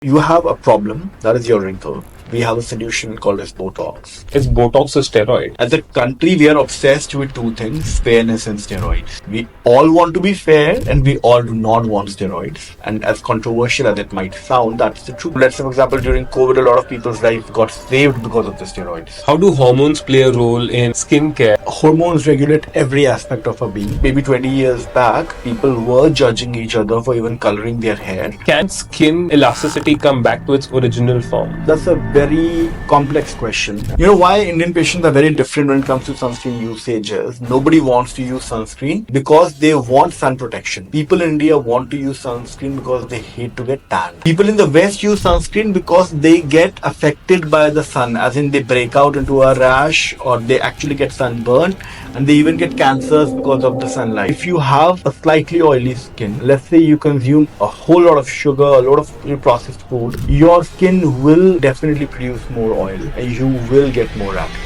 You have a problem, that is your wrinkle. We have a solution called as Botox. Is Botox a steroid? As a country, we are obsessed with two things, fairness and steroids. We all want to be fair and we all do not want steroids. And as controversial as it might sound, that's the truth. Let's say, for example, during COVID, a lot of people's life got saved because of the steroids. How do hormones play a role in skincare? Hormones regulate every aspect of our being. Maybe 20 years back, people were judging each other for even coloring their hair. Can skin elasticity come back to its original form? That's a very complex question. You know why Indian patients are very different when it comes to sunscreen usages? Nobody wants to use sunscreen because they want sun protection. People in India want to use sunscreen because they hate to get tan. People in the West use sunscreen because they get affected by the sun, as in they break out into a rash or they actually get sunburned and they even get cancers because of the sunlight. If you have a slightly oily skin, let's say you consume a whole lot of sugar, a lot of processed food, your skin will definitely produce more oil and you will get more acne.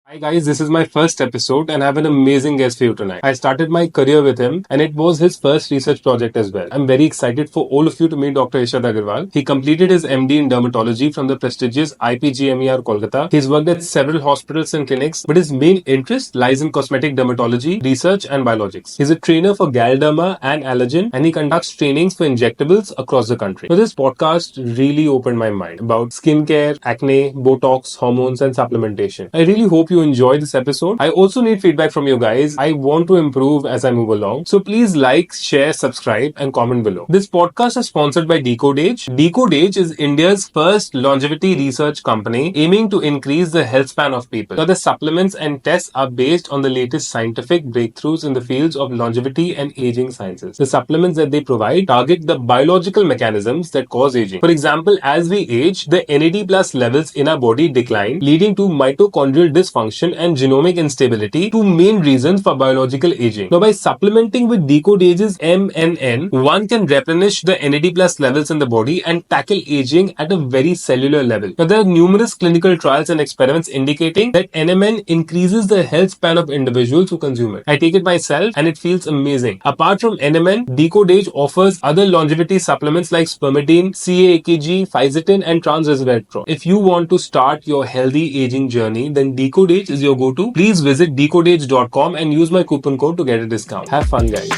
Hi guys, this is my first episode and I have an amazing guest for you tonight. I started my career with him and it was his first research project as well. I'm very excited for all of you to meet Dr. Ishad Aggarwal. He completed his MD in Dermatology from the prestigious IPgMer Kolkata. He's worked at several hospitals and clinics, but his main interest lies in cosmetic dermatology, research and biologics. He's a trainer for Galderma and Allergen and he conducts trainings for injectables across the country. So this podcast really opened my mind about skincare, acne, Botox, hormones and supplementation. I really hope you enjoy this episode. I also need feedback from you guys. I want to improve as I move along. So please like, share, subscribe, and comment below. This podcast is sponsored by Decode Age. Decode Age is India's first longevity research company aiming to increase the health span of people. Now, the supplements and tests are based on the latest scientific breakthroughs in the fields of longevity and aging sciences. The supplements that they provide target the biological mechanisms that cause aging. For example, as we age, the NAD plus levels in our body decline, leading to mitochondrial dysfunction and genomic instability, two main reasons for biological aging. Now, by supplementing with Decode Age's MNN, one can replenish the NAD plus levels in the body and tackle aging at a very cellular level. Now, there are numerous clinical trials and experiments indicating that NMN increases the health span of individuals who consume it. I take it myself and it feels amazing. Apart from NMN, Decode Age offers other longevity supplements like spermidine, CA-AKG, fisetin, and trans-resveratrol. If you want to start your healthy aging journey, then Decode Age is your go-to. Please visit decodeage.com and use my coupon code to get a discount. Have fun, guys.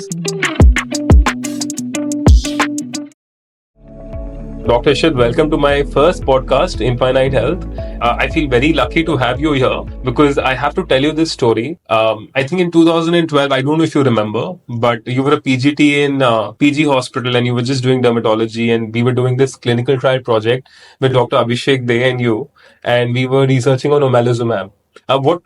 Dr. Ishad, welcome to my first podcast, Infinite Health. I feel very lucky to have you here because I have to tell you this story. I think in 2012, I don't know if you remember, but you were a PGT in PG Hospital and you were just doing dermatology and we were doing this clinical trial project with Dr. Abhishek Dey and you, and we were researching on omalizumab.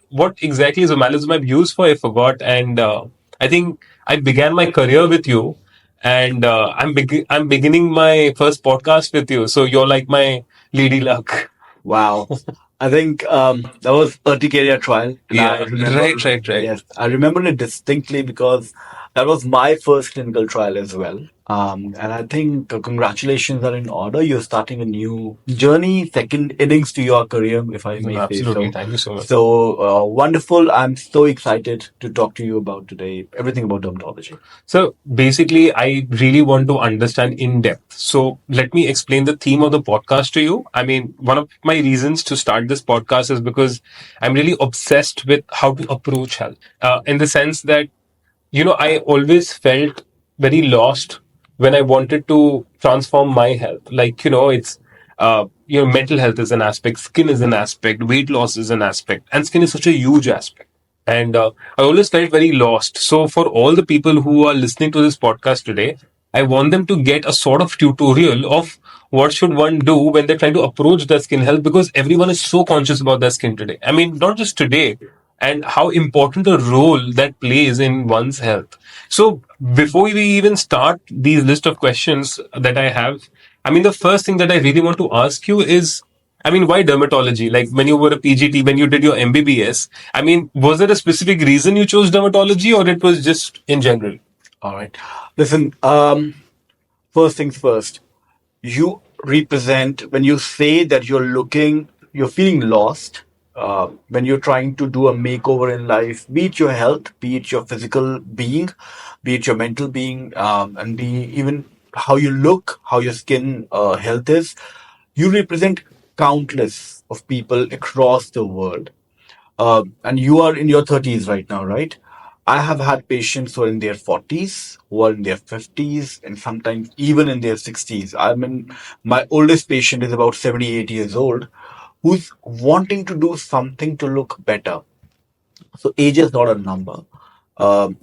What exactly is omalizumab used for? I forgot, and I think I began my career with you, and I'm beginning my first podcast with you. So you're like my lady luck. Wow. I think that was urticaria trial. And I Yeah, remember, right. yes, I remember it distinctly because that was my first clinical trial as well. And I think congratulations are in order. You're starting a new journey, second innings to your career, if I may say Absolutely. so. Thank you so much. So wonderful. I'm so excited to talk to you about today, everything about dermatology. So basically, I really want to understand in depth. So let me explain the theme of the podcast to you. I mean, one of my reasons to start this podcast is because I'm really obsessed with how to approach health, in the sense that, I always felt very lost when I wanted to transform my health. Like, mental health is an aspect, skin is an aspect, weight loss is an aspect, and skin is such a huge aspect. And I always felt very lost. So, for all the people who are listening to this podcast today, I want them to get a sort of tutorial of what should one do when they're trying to approach their skin health, because everyone is so conscious about their skin today. I mean, not just today, and how important a role that plays in one's health. So, before we even start these list of questions that I have, I mean, the first thing that I really want to ask you is, I mean, why dermatology? Like when you were a PGT, when you did your MBBS, I mean, was there a specific reason you chose dermatology or it was just in general? All right. Listen, first things first. You represent when you say that you're feeling lost, when you're trying to do a makeover in life, be it your health, be it your physical being, be it your mental being, and be even how you look, how your skin health is. You represent countless of people across the world. And you are in your 30s right now, right? I have had patients who are in their 40s, who are in their 50s, and sometimes even in their 60s. I mean, my oldest patient is about 78 years old, who's wanting to do something to look better. So age is not a number.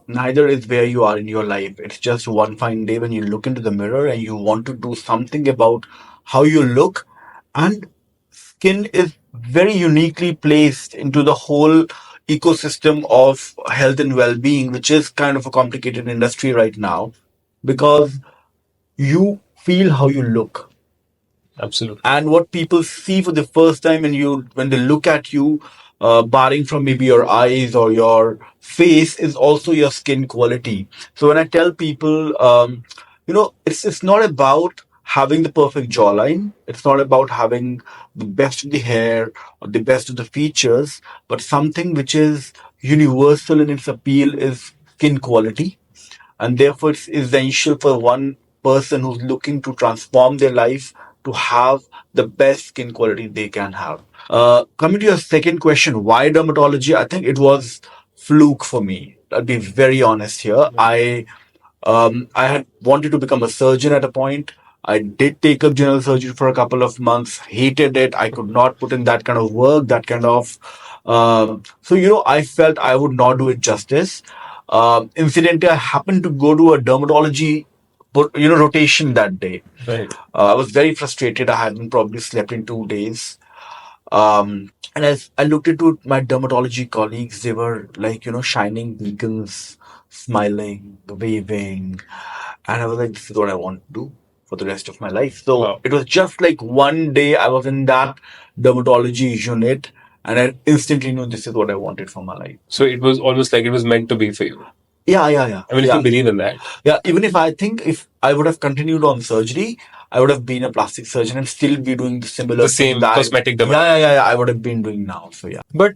Neither is where you are in your life. It's just one fine day when you look into the mirror and you want to do something about how you look. And skin is very uniquely placed into the whole ecosystem of health and well-being, which is kind of a complicated industry right now because you feel how you look. Absolutely. And what people see for the first time when they look at you, barring from maybe your eyes or your face, is also your skin quality. So when I tell people, it's not about having the perfect jawline. It's not about having the best of the hair or the best of the features, but something which is universal in its appeal is skin quality. And therefore it's essential for one person who's looking to transform their life to have the best skin quality they can have. Coming to your second question, why dermatology? I think it was fluke for me. I'll be very honest here. I had wanted to become a surgeon at a point. I did take up general surgery for a couple of months, hated it. I could not put in that kind of work, that kind of. I felt I would not do it justice. Incidentally, I happened to go to a dermatology, rotation that day. Right. I was very frustrated. I hadn't probably slept in 2 days. And as I looked into my dermatology colleagues, they were like, shining beacons, smiling, waving. And I was like, this is what I want to do for the rest of my life. So Wow. it was just like one day I was in that dermatology unit and I instantly knew this is what I wanted for my life. So it was almost like it was meant to be for you. Yeah. I mean, if Yeah. you believe in that. Yeah, even if I think if I would have continued on surgery, I would have been a plastic surgeon and still be doing the similar The things same that cosmetic yeah, dermatology. I would have been doing now. So yeah. But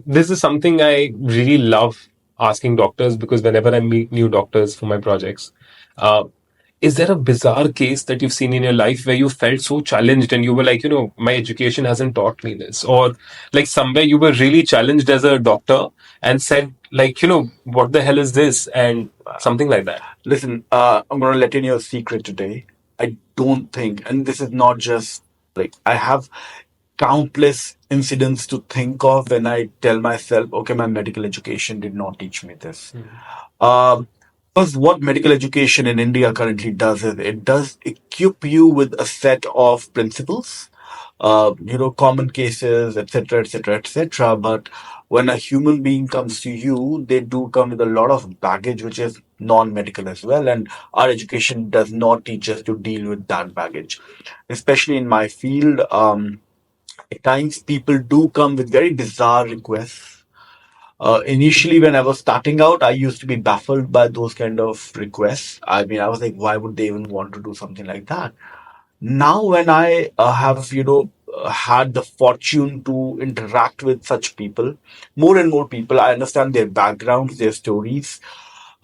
this is something I really love asking doctors because whenever I meet new doctors for my projects, uh, is there a bizarre case that you've seen in your life where you felt so challenged and you were like, my education hasn't taught me this? Or like somewhere you were really challenged as a doctor and said, like, what the hell is this? And something like that. Listen, I'm going to let in your secret today. I don't think, and this is not just like I have countless incidents to think of when I tell myself, okay, my medical education did not teach me this. Um, because what medical education in India currently does is it does equip you with a set of principles, common cases, etc., etc., etc. But when a human being comes to you, they do come with a lot of baggage, which is non-medical as well. And our education does not teach us to deal with that baggage, especially in my field. At times, people do come with very bizarre requests. Initially, when I was starting out, I used to be baffled by those kind of requests. I mean, I was like, why would they even want to do something like that? Now, when I have, had the fortune to interact with such people, more and more people, I understand their backgrounds, their stories.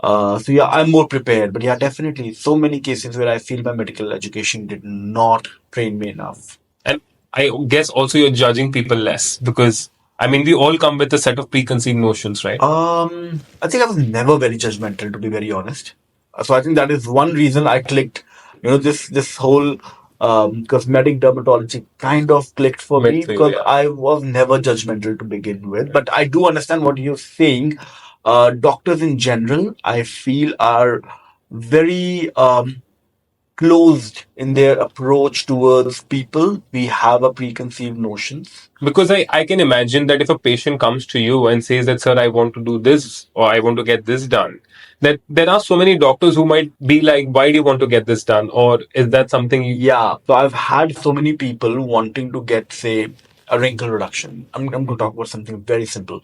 So yeah, I'm more prepared. But yeah, definitely, so many cases where I feel my medical education did not train me enough. And I guess also you're judging people less because, I mean, we all come with a set of preconceived notions, right? I think I was never very judgmental, to be very honest. So I think that is one reason I clicked. This whole cosmetic dermatology kind of clicked for Meant me for you, because yeah. I was never judgmental to begin with. But I do understand what you're saying. Doctors in general, I feel, are very closed in their approach towards people. We have a preconceived notions. Because I can imagine that if a patient comes to you and says that, sir, I want to do this or I want to get this done, that there are so many doctors who might be like, why do you want to get this done? Or is that something you. Yeah, so I've had so many people wanting to get, say, a wrinkle reduction. I'm going to talk about something very simple.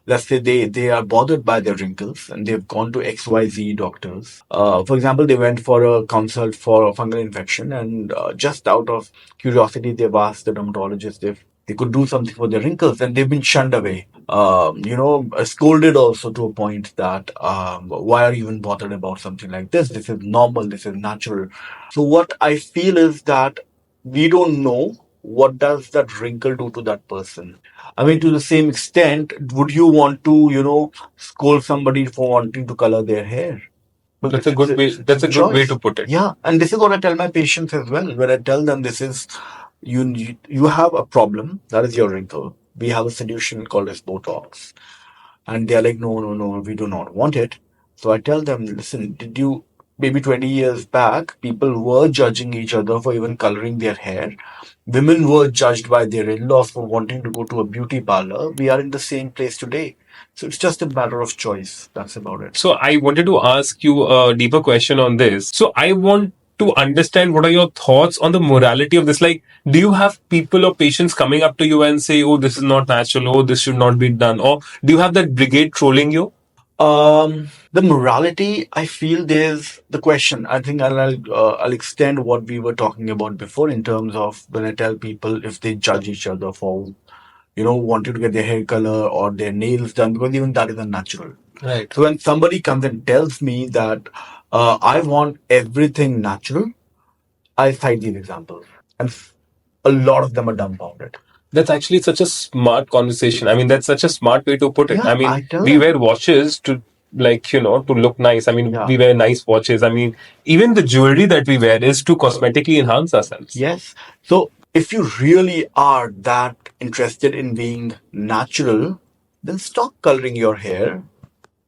Let's say they are bothered by their wrinkles and they've gone to XYZ doctors. For example, they went for a consult for a fungal infection and just out of curiosity, they've asked the dermatologist if They could do something for their wrinkles, and they've been shunned away. Scolded also to a point that why are you even bothered about something like this? This is normal. This is natural. So what I feel is that we don't know what does that wrinkle do to that person. I mean, to the same extent, would you want to, scold somebody for wanting to color their hair? Well, That's a good way. That's a good way to put it. Yeah, and this is what I tell my patients as well. When I tell them this is you have a problem, that is your wrinkle. We have a solution called as Botox, and they're like, no, no, no, we do not want it. So I tell them, listen, did you maybe 20 years back, people were judging each other for even coloring their hair. Women were judged by their in-laws for wanting to go to a beauty parlor. We are in the same place today. So it's just a matter of choice. That's about it. So I wanted to ask you a deeper question on this. So I want to understand what are your thoughts on the morality of this. Like, do you have people or patients coming up to you and say, "Oh, this is not natural. Oh, this should not be done," or do you have that brigade trolling you? The morality, I feel there's the question. I think I'll extend what we were talking about before in terms of when I tell people if they judge each other for, wanting to get their hair color or their nails done, because even that is unnatural. Right. So when somebody comes and tells me that I want everything natural, I cite these examples, and a lot of them are dumbfounded. That's actually such a smart conversation. I mean, that's such a smart way to put it. Yeah, I mean, I tell we them. wear watches to, like, to look nice. I mean, Yeah. we wear nice watches. I mean, even the jewelry that we wear is to cosmetically enhance ourselves. Yes. So if you really are that interested in being natural, then stop coloring your hair.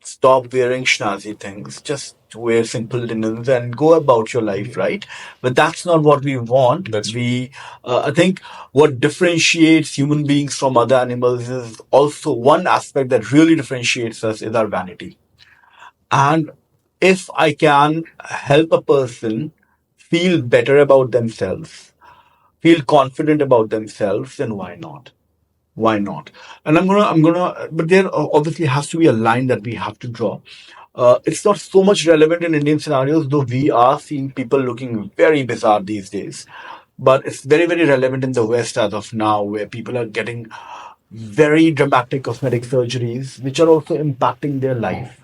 Stop wearing snazzy things. Just wear simple linens and go about your life, right? But that's not what we want. That's true. I think what differentiates human beings from other animals is also one aspect that really differentiates us is our vanity. And if I can help a person feel better about themselves, feel confident about themselves, then why not? Why not? And but there obviously has to be a line that we have to draw. It's not so much relevant in Indian scenarios, though we are seeing people looking very bizarre these days. But it's very, very relevant in the West as of now, where people are getting very dramatic cosmetic surgeries, which are also impacting their life.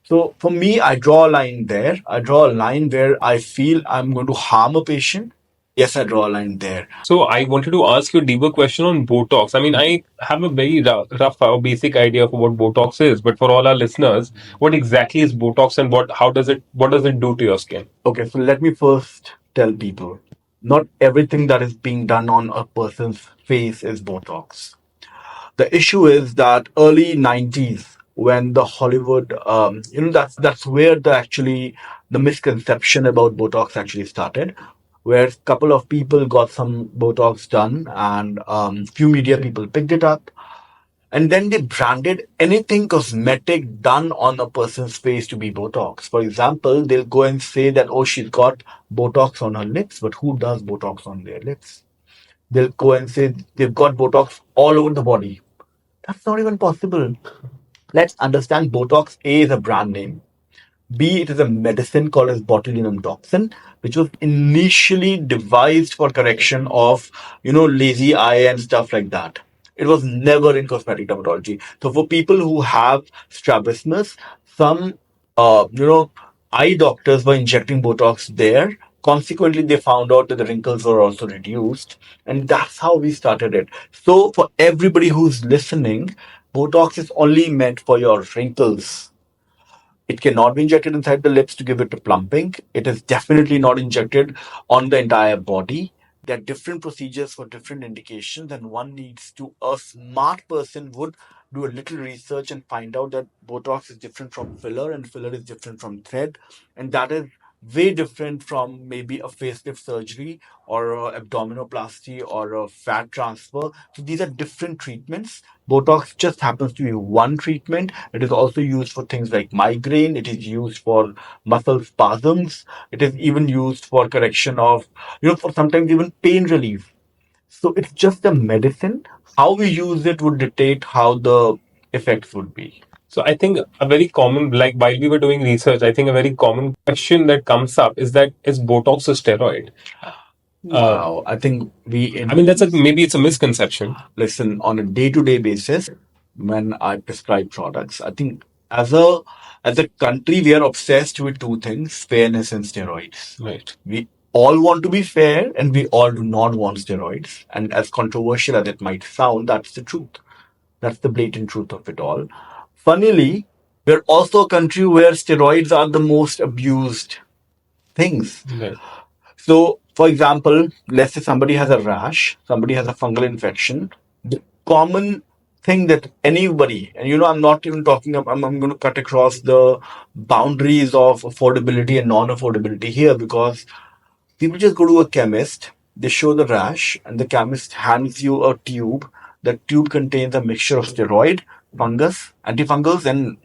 So for me, I draw a line there. I draw a line where I feel I'm going to harm a patient. Yes, I draw a line there. So I wanted to ask you a deeper question on Botox. I mean, I have a very rough or basic idea of what Botox is, but for all our listeners, what exactly is Botox and what does it do to your skin? Okay, so let me first tell people not everything that is being done on a person's face is Botox. The issue is that early 90s, when the Hollywood, that's where the misconception about Botox actually started, where a couple of people got some Botox done and few media people picked it up. And then they branded anything cosmetic done on a person's face to be Botox. For example, they'll go and say that, oh, she's got Botox on her lips, but who does Botox on their lips? They'll go and say they've got Botox all over the body. That's not even possible. Let's understand Botox A is a brand name. B, it is a medicine called as botulinum toxin, which was initially devised for correction of, lazy eye and stuff like that. It was never in cosmetic dermatology. So for people who have strabismus, some, eye doctors were injecting Botox there. Consequently, they found out that the wrinkles were also reduced. And that's how we started it. So for everybody who's listening, Botox is only meant for your wrinkles. It cannot be injected inside the lips to give it a plumping. It is definitely not injected on the entire body. There are different procedures for different indications, and one needs to, a smart person would do a little research and find out that Botox is different from filler, and filler is different from thread, and that is way different from maybe a facelift surgery or abdominoplasty or a fat transfer. So these are different treatments. Botox just happens to be one treatment. It is also used for things like migraine. It is used for muscle spasms. It is even used for correction of, for sometimes even pain relief. So it's just a medicine. How we use it would dictate how the effects would be. So I think a very common, like while we were doing research, I think a very common question that comes up is that is Botox a steroid? Wow, I think I mean, that's a maybe it's a misconception. listen, on a day-to-day basis, when I prescribe products, I think as a country, we are obsessed with two things: fairness and steroids. Right. We all want to be fair, and we all do not want steroids. And as controversial as it might sound, that's the truth. That's the blatant truth of it all. Funnily, we're also a country where steroids are the most abused things. Right. So, for example, let's say somebody has a rash, somebody has a fungal infection. The common thing that anybody, and I'm not even talking about, I'm going to cut across the boundaries of affordability and non affordability here, because people just go to a chemist, they show the rash, and the chemist hands you a tube. That tube contains a mixture of steroid, fungus, antifungals, and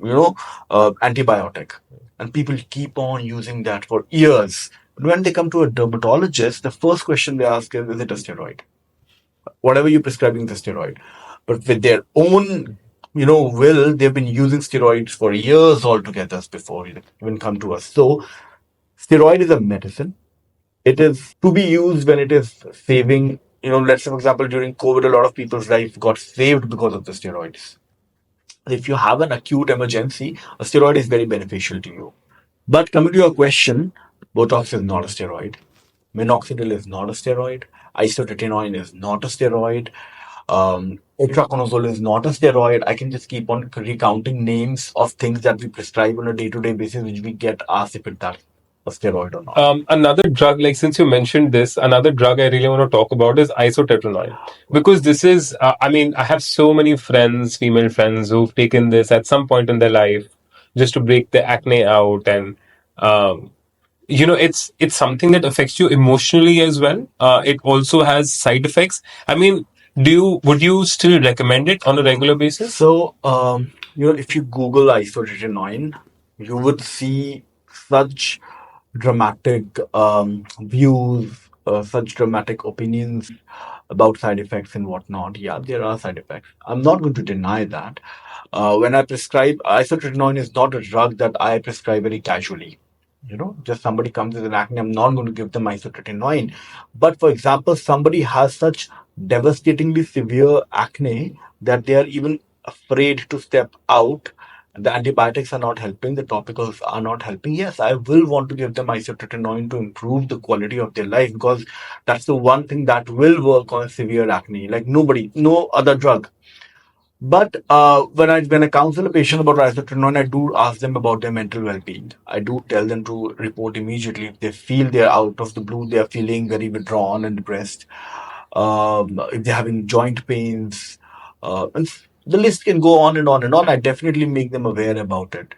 antibiotic. And people keep on using that for years. But when they come to a dermatologist, the first question they ask is it a steroid? Whatever you're prescribing is a steroid. But with their own will, they've been using steroids for years altogether before they even come to us. So steroid is a medicine. It is to be used when it is saving, let's say, for example, during COVID, a lot of people's life got saved because of the steroids. If you have an acute emergency, a steroid is very beneficial to you. But coming to your question, Botox is not a steroid. Minoxidil is not a steroid. Isotretinoin is not a steroid. Itraconazole is not a steroid. I can just keep on recounting names of things that we prescribe on a day-to-day basis, which we get asked if it's a steroid or not. Another drug, like since you mentioned this, another drug I really want to talk about is isotretinoin. Because this is, I mean, I have so many friends, female friends, who've taken this at some point in their life just to break the acne out. And, it's something that affects you emotionally as well. It also has side effects. I mean, would you still recommend it on a regular basis? So, if you Google isotretinoin, you would see such dramatic views, such dramatic opinions about side effects and whatnot. Yeah, there are side effects. I'm not going to deny that. When I prescribe isotretinoin, is not a drug that I prescribe very casually. Just somebody comes with an acne, I'm not going to give them isotretinoin. But for example, somebody has such devastatingly severe acne that they are even afraid to step out. The antibiotics are not helping, the topicals are not helping. Yes, I will want to give them isotretinoin to improve the quality of their life, because that's the one thing that will work on severe acne. Like no other drug. But when I counsel a patient about isotretinoin, I do ask them about their mental well-being. I do tell them to report immediately if they feel they're out of the blue, they are feeling very withdrawn and depressed. If they're having joint pains, the list can go on and on and on. I definitely make them aware about it.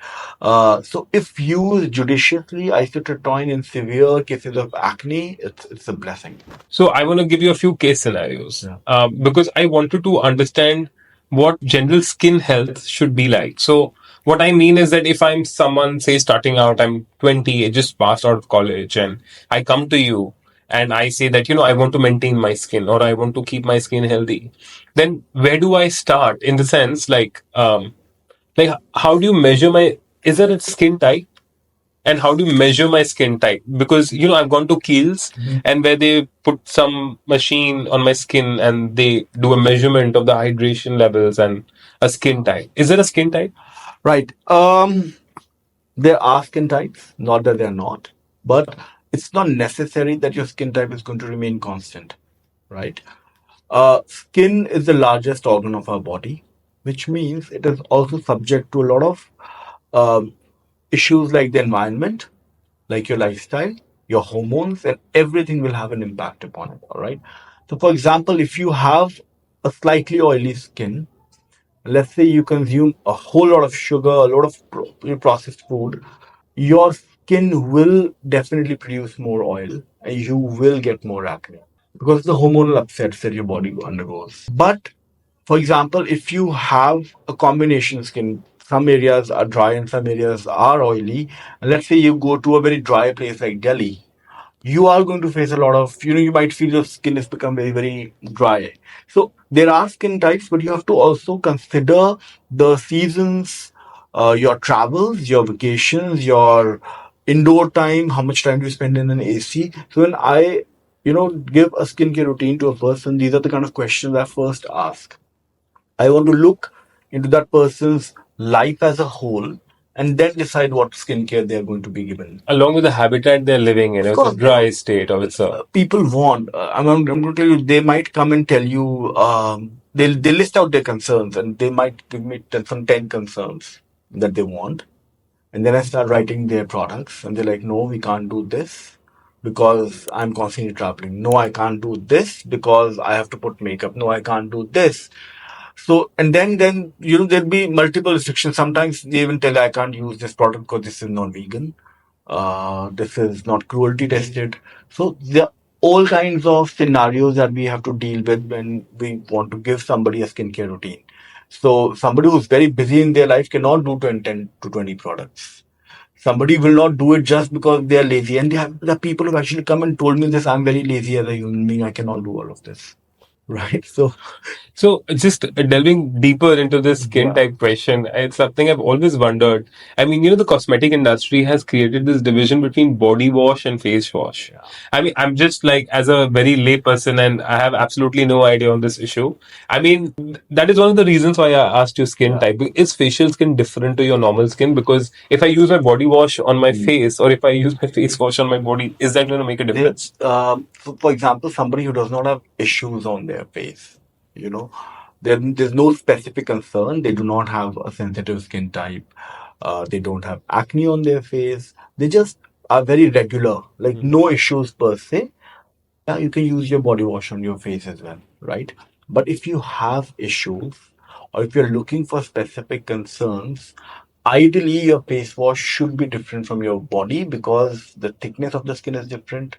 So if used judiciously, isotretinoin in severe cases of acne, it's a blessing. So I want to give you a few case scenarios, Yeah. because I wanted to understand what general skin health should be like. So what I mean is that if I'm someone, say, starting out, I'm 20, I just passed out of college, and I come to you and I say that, I want to maintain my skin, or I want to keep my skin healthy, then where do I start? In the sense, like how do you measure is there a skin type? And how do you measure my skin type? Because I've gone to Kiehl's, and where they put some machine on my skin and they do a measurement of the hydration levels and a skin type. Is there a skin type? Right. There are skin types, not that they're not, but it's not necessary that your skin type is going to remain constant, right? Skin is the largest organ of our body, which means it is also subject to a lot of um, issues like the environment, like your lifestyle, your hormones, and everything will have an impact upon it, all right? So, for example, if you have a slightly oily skin, let's say you consume a whole lot of sugar, a lot of processed food, your skin will definitely produce more oil and you will get more acne because the hormonal upsets that your body undergoes. But for example, if you have a combination skin, some areas are dry and some areas are oily, and let's say you go to a very dry place like Delhi, you are going to face a lot of, you might feel your skin has become very, very dry. So there are skin types, but you have to also consider the seasons, your travels, your vacations, your indoor time, how much time do you spend in an AC. So when I give a skincare routine to a person, these are the kind of questions I first ask. I want to look into that person's life as a whole and then decide what skincare they are going to be given. Along with the habitat they're living in, Of it's a course, dry state or it's a people want. I'm going to tell you, they might come and tell you, they list out their concerns and they might give me some 10 concerns that they want. And then I start writing their products, and they're like, no, we can't do this because I'm constantly traveling. No, I can't do this because I have to put makeup. No, I can't do this. So, and then there'll be multiple restrictions. Sometimes they even tell I can't use this product because this is non-vegan. This is not cruelty tested. So there are all kinds of scenarios that we have to deal with when we want to give somebody a skincare routine. So somebody who's very busy in their life cannot do 10 to 20 products. Somebody will not do it just because they are lazy. And there are people who actually come and told me this, I'm very lazy as a human being. I cannot do all of this. Right. So, just delving deeper into this skin Yeah. type question, it's something I've always wondered. I mean, the cosmetic industry has created this division between body wash and face wash. Yeah. I mean, I'm just like, as a very lay person, and I have absolutely no idea on this issue. I mean, that is one of the reasons why I asked you skin Yeah. type. Is facial skin different to your normal skin? Because if I use my body wash on my face or if I use my face wash on my body, is that going to make a difference? For example, somebody who does not have issues on their face, you know, there's no specific concern. They do not have a sensitive skin type. They don't have acne on their face. They just are very regular, like no issues per se. Yeah, you can use your body wash on your face as well, right? But if you have issues or if you're looking for specific concerns, ideally your face wash should be different from your body because the thickness of the skin is different.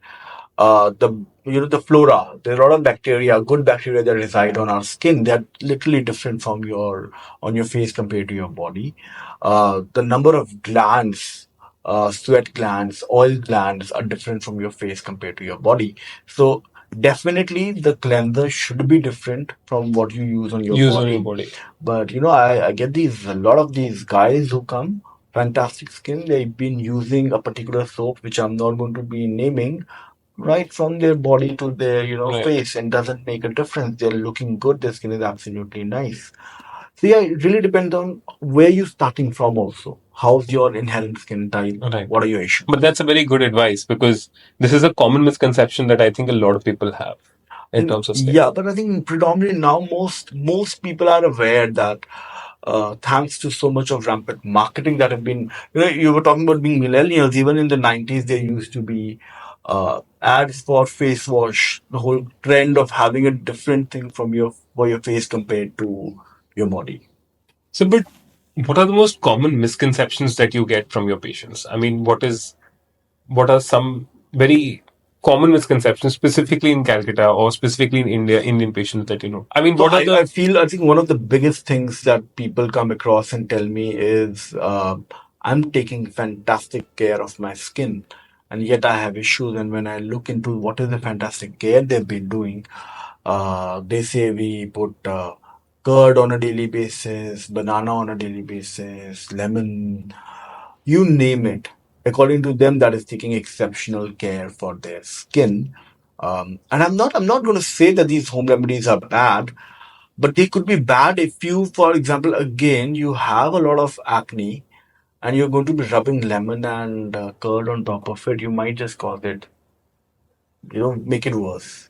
The the flora, there are a lot of bacteria, good bacteria that reside on our skin. They're literally different from your on your face compared to your body. The number of glands, sweat glands, oil glands are different from your face compared to your body. So definitely the cleanser should be different from what you use on your Use on your body. body. But I get a lot of these guys who come, fantastic skin. They've been using a particular soap, which I'm not going to be naming, right from their body to their Right. face, and doesn't make a difference. They're looking good. Their skin is absolutely nice. So yeah, it really depends on where you're starting from. Also, how's your inherent skin type? Right. What are your issues? But that's a very good advice because this is a common misconception that I think a lot of people have in terms of skin. Yeah, but I think predominantly now most people are aware that thanks to so much of rampant marketing that have been, you were talking about being millennials. Even in the 90s, there used to be ads for face wash. The whole trend of having a different thing from your face compared to your body. So, but what are the most common misconceptions that you get from your patients? I mean, what are some very common misconceptions specifically in Calcutta or specifically in India, Indian patients that you know? I mean, So what are the I think one of the biggest things that people come across and tell me is I'm taking fantastic care of my skin, and yet I have issues. And when I look into what is the fantastic care they've been doing, they say we put curd on a daily basis, banana on a daily basis, lemon, you name it. According to them, that is taking exceptional care for their skin. And I'm not going to say that these home remedies are bad, but they could be bad if you, for example, again, you have a lot of acne and you're going to be rubbing lemon and curd on top of it. You might just cause it, make it worse,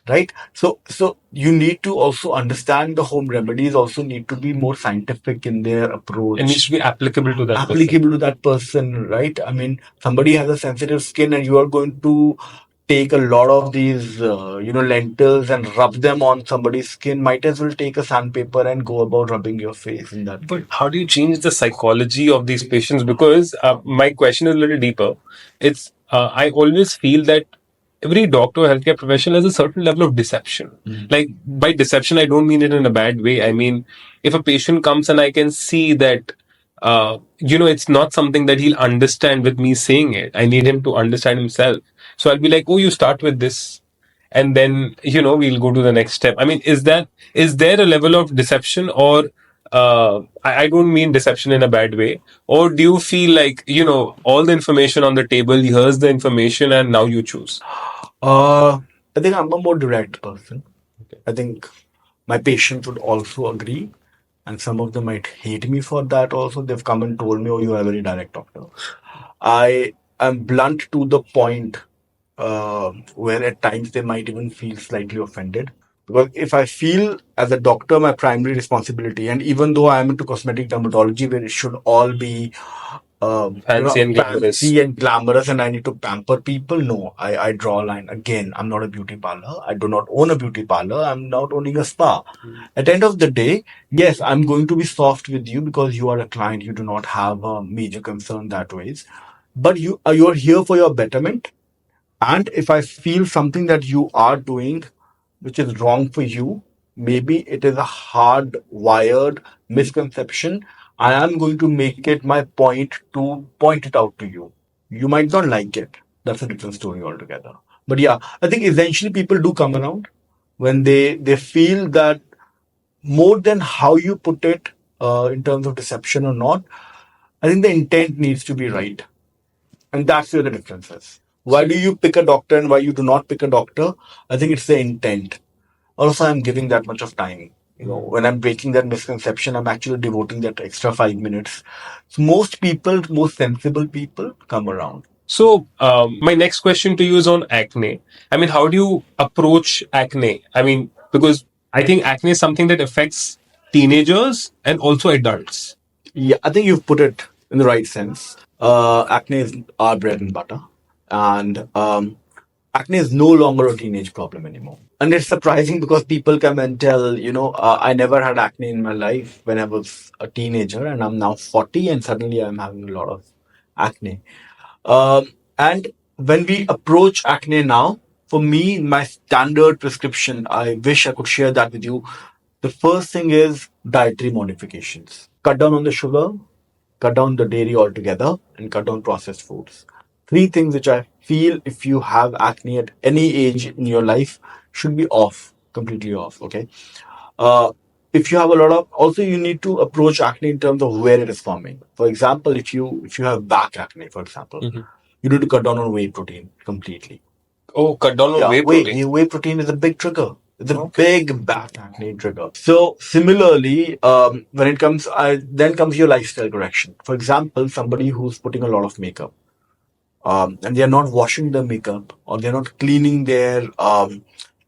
right? So you need to also understand the home remedies also need to be more scientific in their approach. it needs to be applicable to that person. Applicable to that person, right? I mean, somebody has a sensitive skin and you are going to take a lot of these, lentils and rub them on somebody's skin. Might as well take a sandpaper and go about rubbing your face in that. But how do you change the psychology of these patients? Because my question is a little deeper. It's I always feel that every doctor or healthcare professional has a certain level of deception. Like by deception, I don't mean it in a bad way. I mean, if a patient comes and I can see that, it's not something that he'll understand with me saying it. I need him to understand himself. So I'll be like, oh, you start with this and then we'll go to the next step. I mean, is there a level of deception or I don't mean deception in a bad way, or do you feel like all the information on the table, here's the information and now you choose? I think I'm a more direct person. I think my patients would also agree, and some of them might hate me for that also. They've come and told me, oh, you are a very direct doctor. I am blunt to the point where at times they might even feel slightly offended. Because if I feel as a doctor, my primary responsibility, and even though I am into cosmetic dermatology, where it should all be Fancy and glamorous. fancy and glamorous, and I need to pamper people. No, I draw a line. Again, I'm not a beauty parlor. I do not own a beauty parlor. I'm not owning a spa. At the end of the day, yes, I'm going to be soft with you because you are a client. You do not have a major concern that ways. But you are here for your betterment. And if I feel something that you are doing which is wrong for you, maybe it is a hard-wired misconception. I am going to make it my point to point it out to you. You might not like it. That's a different story altogether. But yeah, I think eventually people do come around when they feel that more than how you put it in terms of deception or not. I think the intent needs to be right. And that's where the difference is. Why do you pick a doctor and why you do not pick a doctor? I think it's the intent. Also, I'm giving that much of time. When I'm breaking that misconception, I'm actually devoting that extra 5 minutes. So most people, most sensible people come around. So, my next question to you is on acne. I mean, how do you approach acne? I mean, because I think acne is something that affects teenagers and also adults. Yeah, I think you've put it in the right sense. Acne is our bread and butter. And acne is no longer a teenage problem anymore. And it's surprising because people come and tell, I never had acne in my life when I was a teenager, and I'm now 40, and suddenly I'm having a lot of acne. And when we approach acne now, for me, my standard prescription, I wish I could share that with you. The first thing is dietary modifications. Cut down on the sugar, cut down the dairy altogether, and cut down processed foods. Three things which I feel if you have acne at any age in your life should be off, completely off. Okay. Uh, if you have a lot of, also you need to approach acne in terms of where it is forming. For example, if you have back acne, for example, you need to cut down on whey protein completely. Oh, cut down on Yeah, whey protein. whey protein is a big trigger. It's a big back acne trigger. So similarly, when it comes, then comes your lifestyle correction. For example, somebody who's putting a lot of makeup, and they're not washing the makeup or they're not cleaning their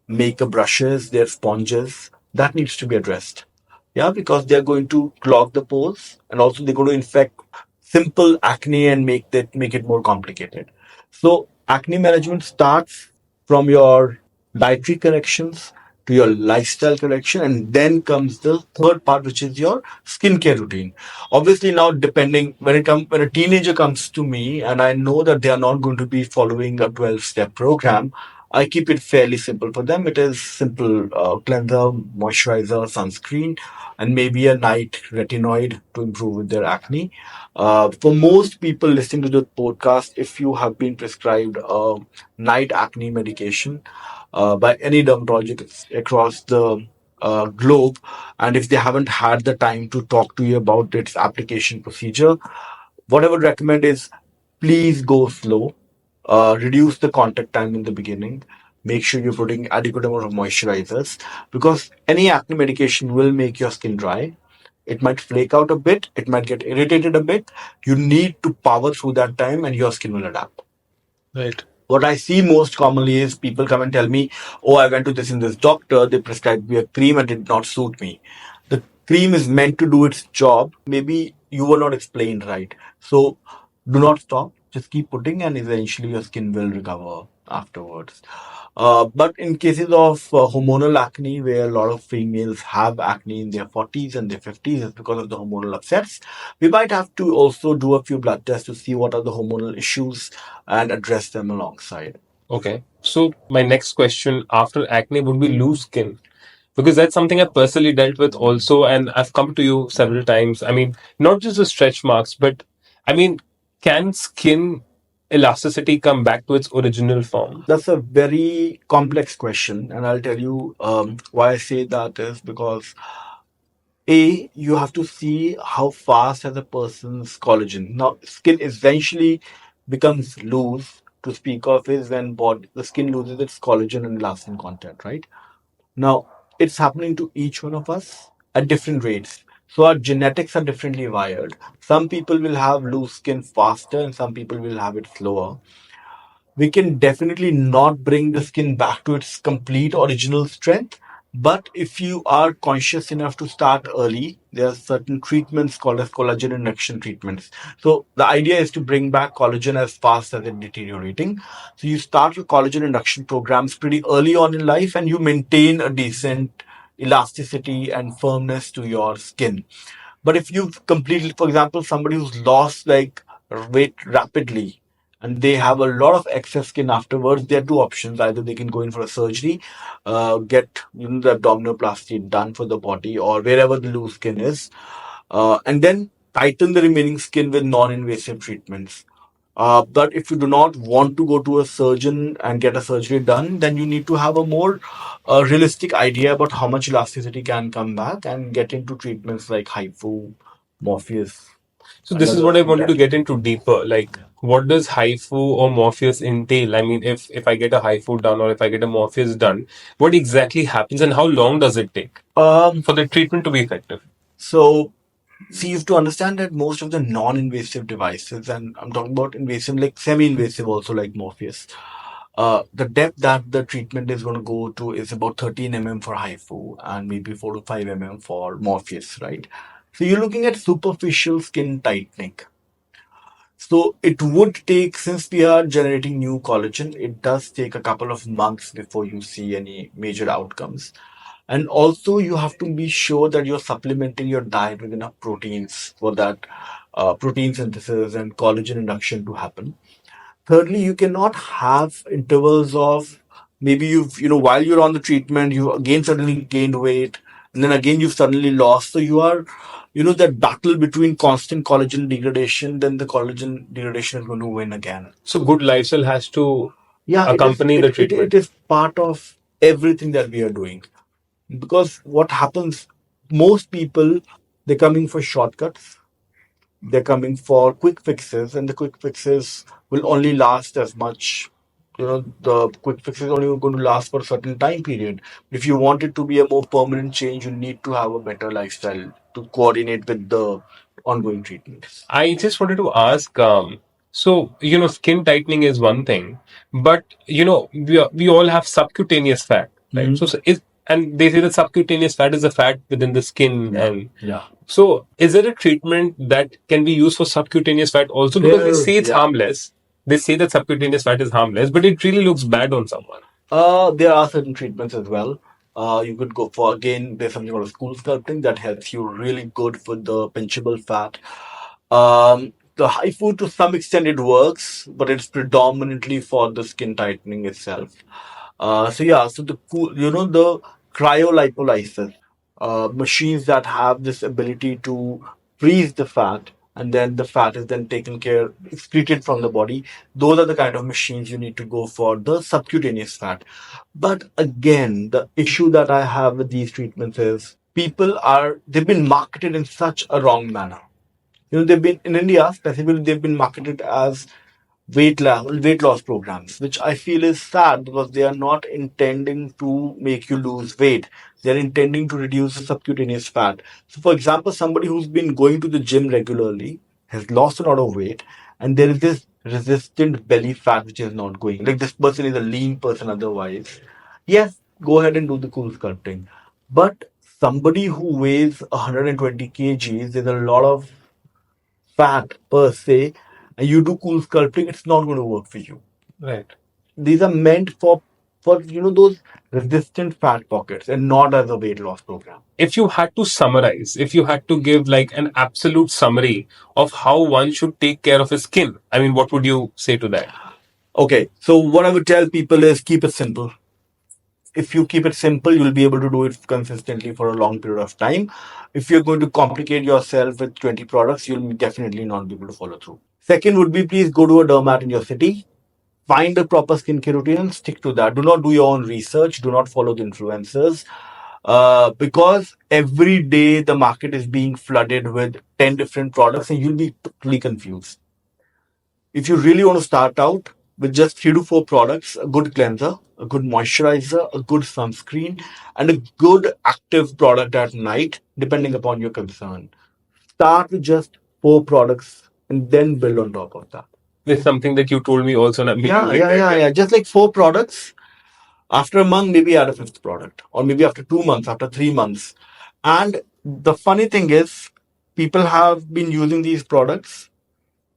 makeup brushes, their sponges, that needs to be addressed. Yeah, because they're going to clog the pores and also they're going to infect simple acne and make it more complicated. So acne management starts from your dietary corrections to your lifestyle correction, and then comes the third part, which is your skincare routine. Obviously, now depending when a teenager comes to me and I know that they are not going to be following a 12-step program, I keep it fairly simple for them. It is simple cleanser, moisturizer, sunscreen, and maybe a night retinoid to improve with their acne. For most people listening to the podcast, if you have been prescribed a night acne medication by any dermatologist across the globe, and if they haven't had the time to talk to you about its application procedure, what I would recommend is please go slow. Reduce the contact time in the beginning. Make sure you're putting adequate amount of moisturizers because any acne medication will make your skin dry. It might flake out a bit. It might get irritated a bit. You need to power through that time and your skin will adapt. Right. What I see most commonly is people come and tell me, oh, I went to this and this doctor, they prescribed me a cream and it did not suit me. The cream is meant to do its job. Maybe you were not explained right. So do not stop. Just keep putting and eventually your skin will recover afterwards. But in cases of hormonal acne, where a lot of females have acne in their 40s and their 50s, it's because of the hormonal upsets. We might have to also do a few blood tests to see what are the hormonal issues and address them alongside. Okay. So, my next question after acne would be loose skin. Because that's something I've personally dealt with also, and I've come to you several times. I mean, not just the stretch marks, but I mean, can skin elasticity come back to its original form? That's a very complex question, and I'll tell you why I say that is because you have to see how fast has a person's collagen. Now, skin eventually becomes loose to speak of is when the skin loses its collagen and elastin content, right? Now, it's happening to each one of us at different rates. So our genetics are differently wired. Some people will have loose skin faster and some people will have it slower. We can definitely not bring the skin back to its complete original strength. But if you are conscious enough to start early, there are certain treatments called as collagen induction treatments. So the idea is to bring back collagen as fast as it's deteriorating. So you start your collagen induction programs pretty early on in life and you maintain a decent elasticity and firmness to your skin. But if you've completely, for example, somebody who's lost like weight rapidly and they have a lot of excess skin afterwards, there are two options. Either they can go in for a surgery, get the abdominoplasty done for the body or wherever the loose skin is, and then tighten the remaining skin with non-invasive treatments. But if you do not want to go to a surgeon and get a surgery done, then you need to have a more realistic idea about how much elasticity can come back and get into treatments like HIFU, Morpheus, So and this is other what I wanted to modalities. get into deeper. Like, what does HIFU or Morpheus entail? I mean, if I get a HIFU done or if I get a Morpheus done, what exactly happens and how long does it take for the treatment to be effective? So see, you have to understand that most of the non-invasive devices, and I'm talking about invasive, like semi-invasive also like Morpheus, the depth that the treatment is going to go to is about 13 mm for HIFU and maybe 4 to 5 mm for Morpheus, right? So you're looking at superficial skin tightening. So it would take, since we are generating new collagen, it does take a couple of months before you see any major outcomes. And also, you have to be sure that you're supplementing your diet with enough proteins for that protein synthesis and collagen induction to happen. Thirdly, you cannot have intervals of maybe while you're on the treatment, you again suddenly gained weight, and then again you've suddenly lost. So you are, that battle between constant collagen degradation, then the collagen degradation is going to win again. So good lifestyle has to Yeah, it is. accompany the It treatment. is part of everything that we are doing because what happens, most people, they're coming for shortcuts, they're coming for quick fixes, and the quick fixes will only last as much. The quick fix is only going to last for a certain time period. If you want it to be a more permanent change, you need to have a better lifestyle to coordinate with the ongoing treatments. I just wanted to ask, so, skin tightening is one thing, but, we all have subcutaneous fat, right? Mhm. And they say that subcutaneous fat is the fat within the skin. Yeah, And yeah. so, is there a treatment that can be used for subcutaneous fat also? Because they say it's harmless. They say that subcutaneous fat is harmless, but it really looks bad on someone. There are certain treatments as well. You could go for, again, there's something called school sculpting that helps you really good for the pinchable fat. The high food to some extent it works, but it's predominantly for the skin tightening itself. So yeah, so the cryolipolysis, machines that have this ability to freeze the fat and then the fat is then taken care, excreted from the body. Those are the kind of machines you need to go for the subcutaneous fat. But again, the issue that I have with these treatments is they've been marketed in such a wrong manner. They've been in India specifically, they've been marketed as weight loss programs, which I feel is sad because they are not intending to make you lose weight. They're intending to reduce the subcutaneous fat. So, for example, somebody who's been going to the gym regularly has lost a lot of weight, and there is this resistant belly fat which is not going. Like this person is a lean person otherwise. Yes, go ahead and do the cool sculpting. But somebody who weighs 120 kgs, there's a lot of fat per se, and you do cool sculpting, it's not going to work for you. Right. These are meant for those resistant fat pockets and not as a weight loss program. If you had to summarize, if you had to give like an absolute summary of how one should take care of his skin, I mean, what would you say to that? Okay, so what I would tell people is keep it simple. If you keep it simple, you'll be able to do it consistently for a long period of time. If you're going to complicate yourself with 20 products, you'll definitely not be able to follow through. Second would be please go to a dermat in your city. Find a proper skincare routine and stick to that. Do not do your own research. Do not follow the influencers. Because every day the market is being flooded with 10 different products and you'll be totally confused. If you really want to start out, with just 3 to 4 products: a good cleanser, a good moisturizer, a good sunscreen, and a good active product at night, depending upon your concern. Start with just 4 products and then build on top of that. It's something that you told me also, and I'm Yeah. Just like 4 products. After a month, maybe add a fifth product, or maybe after 2 months, after 3 months. And the funny thing is, people have been using these products.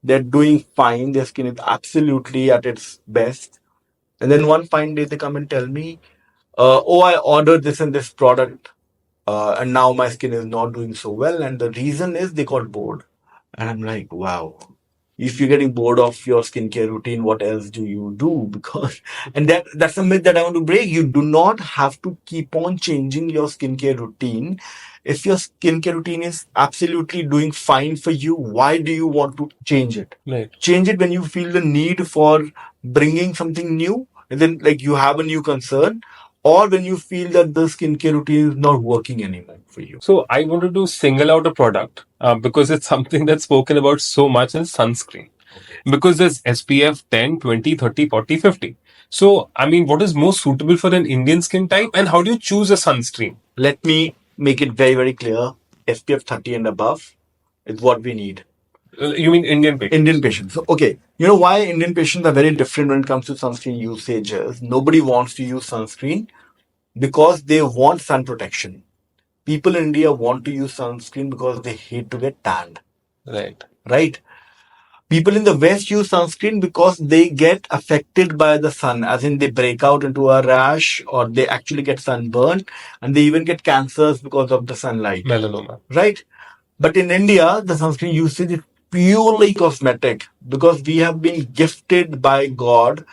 They're doing fine. Their skin is absolutely at its best. And then one fine day, they come and tell me, "Oh, I ordered this and this product, and now my skin is not doing so well." And the reason is they got bored. And I'm like, wow. If you're getting bored of your skincare routine, what else do you do? Because and that's a myth that I want to break. You do not have to keep on changing your skincare routine. If your skincare routine is absolutely doing fine for you, why do you want to change it? Right. Change it when you feel the need for bringing something new, and then like you have a new concern, or when you feel that the skincare routine is not working anymore for you. So I wanted to single out a product because it's something that's spoken about so much in sunscreen. Because there's SPF 10, 20, 30, 40, 50. So, I mean, what is most suitable for an Indian skin type, and how do you choose a sunscreen? Let me make it very, very clear. SPF 30 and above is what we need. You mean Indian patients? Indian patients. So, okay, you know why Indian patients are very different when it comes to sunscreen usages? Nobody wants to use sunscreen because they want sun protection. People in India want to use sunscreen because they hate to get tanned. Right. Right? People in the West use sunscreen because they get affected by the sun, as in they break out into a rash or they actually get sunburn and they even get cancers because of the sunlight. Melanoma. Right? But in India, the sunscreen usage is purely cosmetic because we have been gifted by God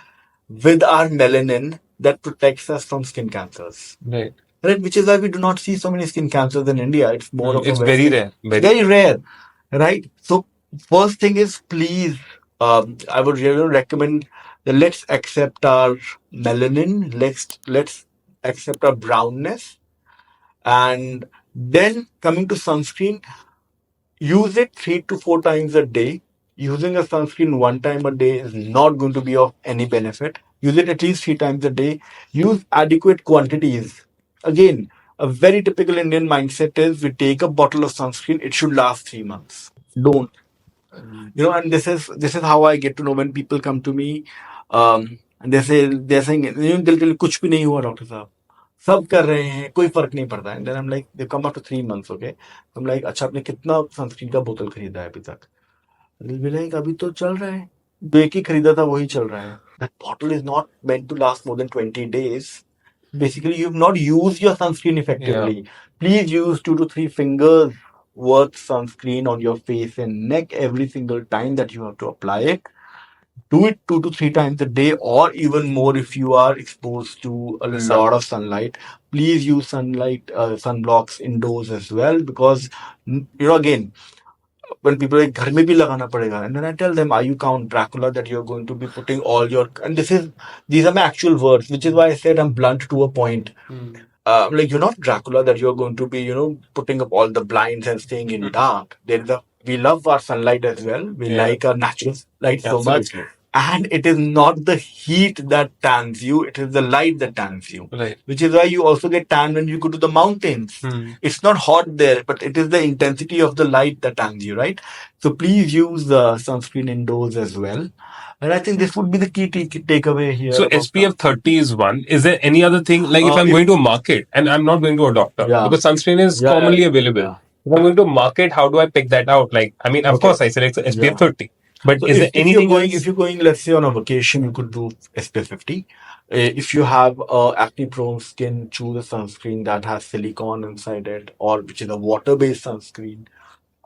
with our melanin that protects us from skin cancers. Right. Right, which is why we do not see so many skin cancers in India. It's more of a It's very Western- rare. Very. very rare, right? So first thing is, please, I would really recommend that let's accept our melanin, let's accept our brownness, and then coming to sunscreen, use it 3 to 4 times a day. Using a sunscreen 1 time a day is not going to be of any benefit. Use it at least 3 times a day. Use adequate quantities. Again, a very typical Indian mindset is we take a bottle of sunscreen, it should last 3 months. Don't. And this is how I get to know when people come to me, and they're saying, they'll tell कुछ भी नहीं हुआ doctor साहब, सब कर रहे हैं, कोई फर्क नहीं पड़ता है. And then I'm like, they come after 3 months, okay? I'm like, अच्छा आपने कितना सनस्क्रीन का बोतल खरीदा है अभी तक? They'll be like, अभी तो चल रहा है, जो एक ही खरीदा था वही चल रहा है. That bottle is not meant to last more than 20 days. Basically, you've not used your sunscreen effectively. Please use 2 to 3 fingers worth sunscreen on your face and neck every single time that you have to apply it. Do it 2 to 3 times a day, or even more if you are exposed to a lot of sunlight. Please use sunblocks indoors as well, because again, when people are like, घर में भी लगाना पड़ेगा, and then I tell them, are you Count Dracula that you're going to be putting all your, and these are my actual words, which is why I said I'm blunt to a point. Like, you're not Dracula that you're going to be, putting up all the blinds and staying in dark. We love our sunlight as well. We like our natural light so much. And it is not the heat that tans you, it is the light that tans you. Right. Which is why you also get tan when you go to the mountains. It's not hot there, but it is the intensity of the light that tans you, right? So please use the sunscreen indoors as well. And I think this would be the key takeaway here. So SPF 30 is one. Is there any other thing? Like if I'm going to a market and I'm not going to a doctor, because sunscreen is commonly available. If I'm going to a market, how do I pick that out? Like, I mean, of course I select SPF 30. But So is there anything else? if you're going, let's say on a vacation, you could do SPF 50. If you have acne-prone skin, choose a sunscreen that has silicone inside it, or which is a water-based sunscreen.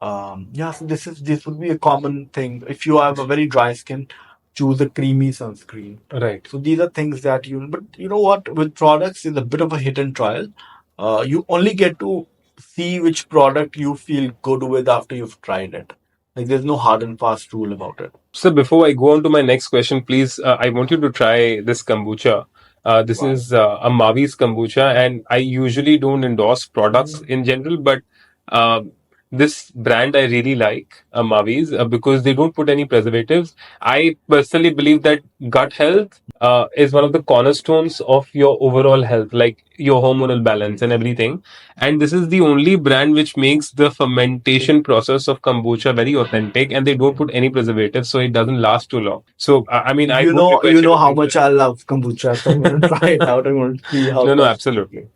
So this would be a common thing. If you have a very dry skin, choose a creamy sunscreen. Right. So these are things that but you know what? With products, it's a bit of a hit and trial. You only get to see which product you feel good with after you've tried it. Like, there's no hard and fast rule about it. So before I go on to my next question, please, I want you to try this kombucha. This is a Mavi's kombucha, and I usually don't endorse products in general, but this brand I really like, Mavi's, because they don't put any preservatives. I personally believe that gut health is one of the cornerstones of your overall health, like your hormonal balance and everything. And this is the only brand which makes the fermentation process of kombucha very authentic, and they don't put any preservatives, so it doesn't last too long. So, I mean, I would You request you know to how consider. much I love kombucha, so I'm going to try it out. I'm going to see how No, no, does. absolutely.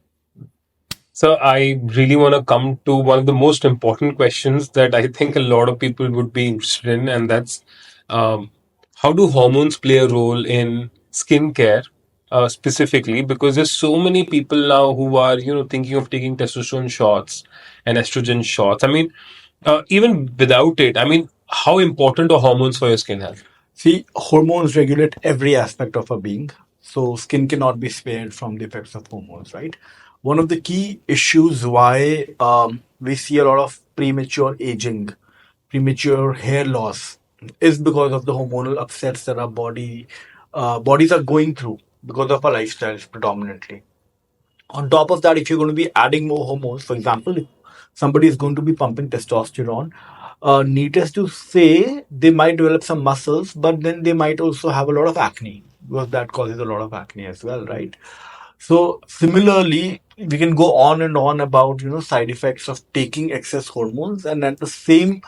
So I really want to come to one of the most important questions that I think a lot of people would be interested in, and that's um, how do hormones play a role in skincare specifically? Because there's so many people now who are thinking of taking testosterone shots and estrogen shots. I mean, even without it, I mean, how important are hormones for your skin health? See, hormones regulate every aspect of our being, so skin cannot be spared from the effects of hormones, right? One of the key issues why we see a lot of premature aging, premature hair loss, is because of the hormonal upsets that our bodies are going through because of our lifestyles predominantly. On top of that, if you're going to be adding more hormones, for example, if somebody is going to be pumping testosterone, needless to say, they might develop some muscles, but then they might also have a lot of acne because that causes a lot of acne as well, right? So similarly, we can go on and on about side effects of taking excess hormones, and at the same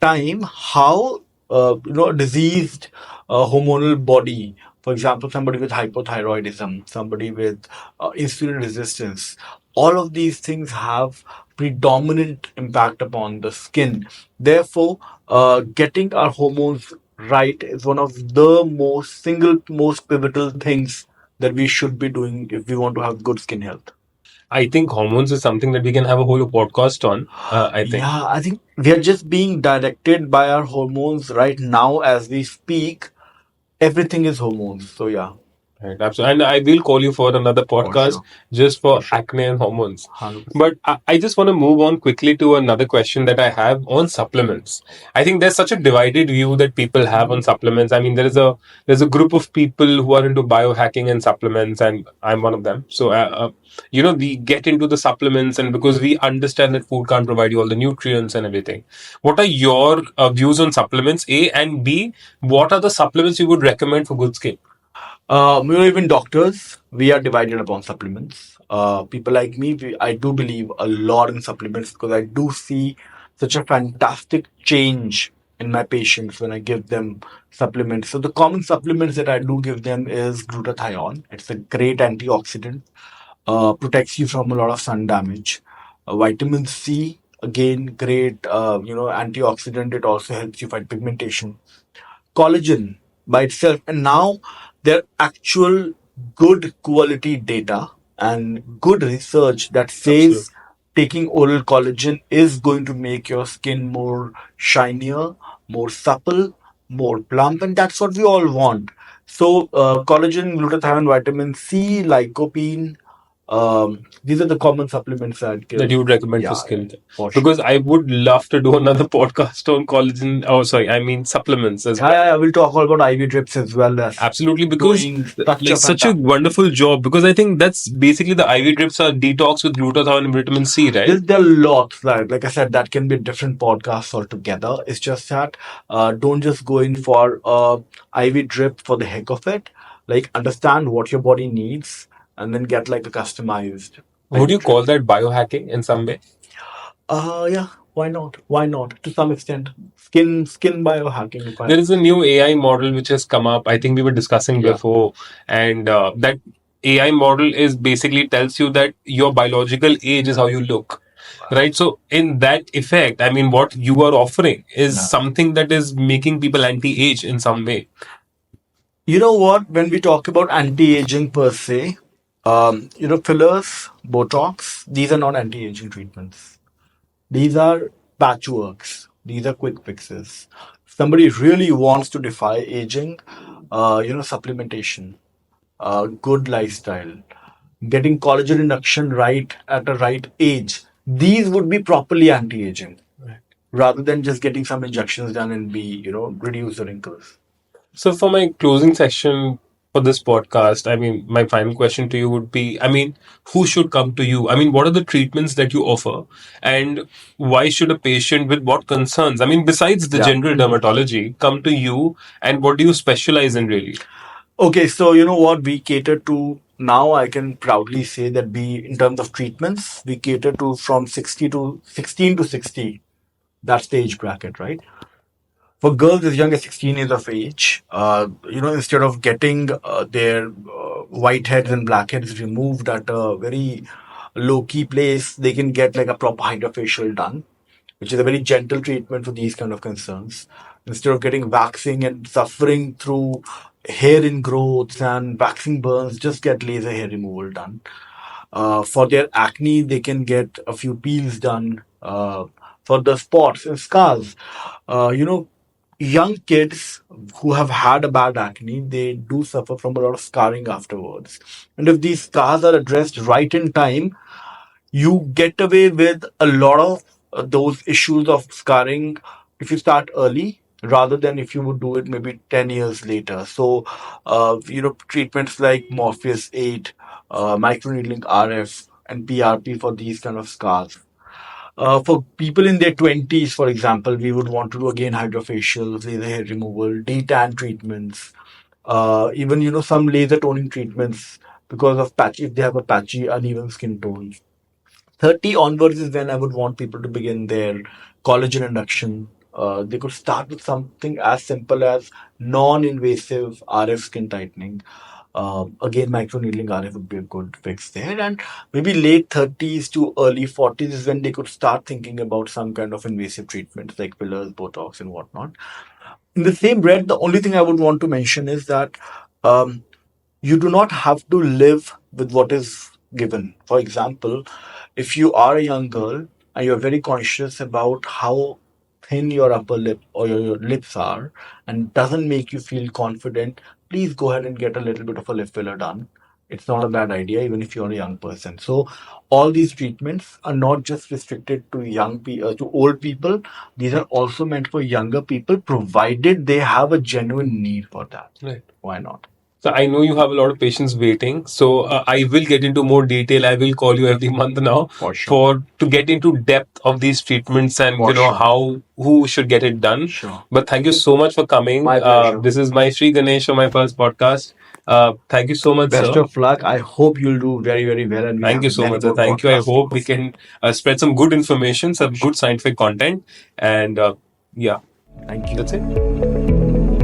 time, how a diseased hormonal body, for example, somebody with hypothyroidism, somebody with insulin resistance, all of these things have predominant impact upon the skin. Therefore, getting our hormones right is one of the most pivotal things that we should be doing if we want to have good skin health. I think hormones is something that we can have a whole podcast on. I think. Yeah, I think we are just being directed by our hormones right now as we speak. Everything is hormones. So yeah, Right, absolutely. And I will call you for another for podcast sure, just for for sure, acne and hormones. 100%. But I just want to move on quickly to another question that I have on supplements. I think there's such a divided view that people have on supplements. I mean, there's a group of people who are into biohacking and supplements, and I'm one of them. So, we get into the supplements, and because we understand that food can't provide you all the nutrients and everything. What are your views on supplements? A and B. What are the supplements you would recommend for good skin? Even doctors, we are divided upon supplements. People like me, I do believe a lot in supplements because I do see such a fantastic change in my patients when I give them supplements. So the common supplements that I do give them is glutathione. It's a great antioxidant, protects you from a lot of sun damage. Vitamin C, again, great, antioxidant. It also helps you fight pigmentation. Collagen by itself, and now there are actual good quality data and good research that says Absolutely. taking oral collagen is going to make your skin more shinier, more supple, more plump, and that's what we all want. So collagen, glutathione, vitamin C, lycopene, these are the common supplements I'd That you give. would recommend for Yeah, yeah, skin? for sure. Because I would love to do another podcast on collagen. Oh, sorry, I mean supplements as Yeah, well. yeah, yeah, we'll talk all about IV drips as well. That's Absolutely, because doing such like a such a fantastic. wonderful job. Because I think that's basically the IV drips are detox with glutathione and vitamin C, right? There are lots, like I said, that can be different podcasts altogether. It's just that don't just go in for IV drip for the heck of it. Like understand what your body needs and then get like a customized Would IV you call drip. that biohacking in some way? Yeah, why not? Why not? To some extent, skin biohacking. If I There is a new AI model which has come up. I think we were discussing yeah. before, and that AI model is basically tells you that your biological age is how you look. Right. So, in that effect, I mean, what you are offering is Yeah. something that is making people anti age in some way. You know what? When we talk about anti-aging per se, fillers, Botox, these are not anti-aging treatments. These are patchworks. These are quick fixes. Somebody really wants to defy aging, supplementation, good lifestyle, getting collagen induction right at the right age. These would be properly anti-aging rather than just getting some injections done and reduce the wrinkles. So, for my closing section, for this podcast, I mean, my final question to you would be, I mean, who should come to you? I mean, what are the treatments that you offer? And why should a patient with what concerns, I mean, besides the Yeah. general dermatology, come to you? And what do you specialize in really? Okay, so you know what we cater to now, I can proudly say that in terms of treatments, we cater to from 60 to 16 to 60. That's the age bracket, right? For girls as young as 16 years of age, instead of getting their whiteheads and blackheads removed at a very low key place, they can get like a proper hydrofacial done, which is a very gentle treatment for these kind of concerns. Instead of getting waxing and suffering through hair ingrowths and waxing burns, just get laser hair removal done. For their acne, they can get a few peels done. For the spots and scars, young kids who have had a bad acne, they do suffer from a lot of scarring afterwards. And if these scars are addressed right in time, you get away with a lot of those issues of scarring if you start early rather than if you would do it maybe 10 years later. So, treatments like Morpheus 8, microneedling RF, and PRP for these kind of scars. For people in their 20s, for example, we would want to do again hydrofacials, laser hair removal, detan treatments, even, some laser toning treatments because of patchy, if they have a patchy, uneven skin tone. 30 onwards is when I would want people to begin their collagen induction. They could start with something as simple as non-invasive RF skin tightening. Again, microneedling RF would be a good fix there. And maybe late 30s to early 40s is when they could start thinking about some kind of invasive treatments like fillers, Botox, and whatnot. In the same breath, the only thing I would want to mention is that um, you do not have to live with what is given. For example, if you are a young girl and you're very conscious about how thin your upper lip or your lips are and doesn't make you feel confident, please go ahead and get a little bit of a lip filler done. It's not a bad idea, even if you're a young person. So, all these treatments are not just restricted to to old people. These are also meant for younger people, provided they have a genuine need for that. Right. Why not? So I know you have a lot of patients waiting. So I will get into more detail. I will call you every month now For sure. for to get into depth of these treatments and For sure. how who should get it done. Sure. But thank you so much for coming. My pleasure. This is my Sri Ganesh on my first podcast. Thank you so much, Best sir. of luck. I hope you'll do very, very well. And we Thank have you so many much, sir. more Thank you. I podcasts to hope go. we can spread some good information, some good scientific content, and yeah, Thank you. that's it.